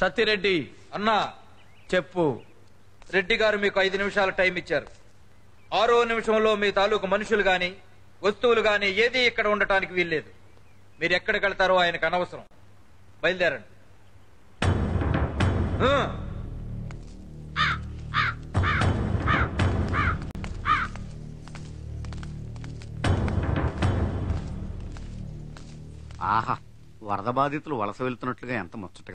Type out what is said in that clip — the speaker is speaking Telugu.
సత్తిరెడ్డి అన్నా చెప్పు. రెడ్డి గారు మీకు 5 నిమిషాల టైం ఇచ్చారు. 6వ నిమిషంలో మీ తాలూకు మనుషులు గాని వస్తువులు గాని ఏది ఇక్కడ ఉండటానికి వీల్లేదు. మీరు ఎక్కడికి వెళ్తారో ఆయనకు అనవసరం. బయలుదేరండి. ఆహా, వరద బాధితులు వలస వెళ్తున్నట్లుగా ఎంత ముచ్చటగా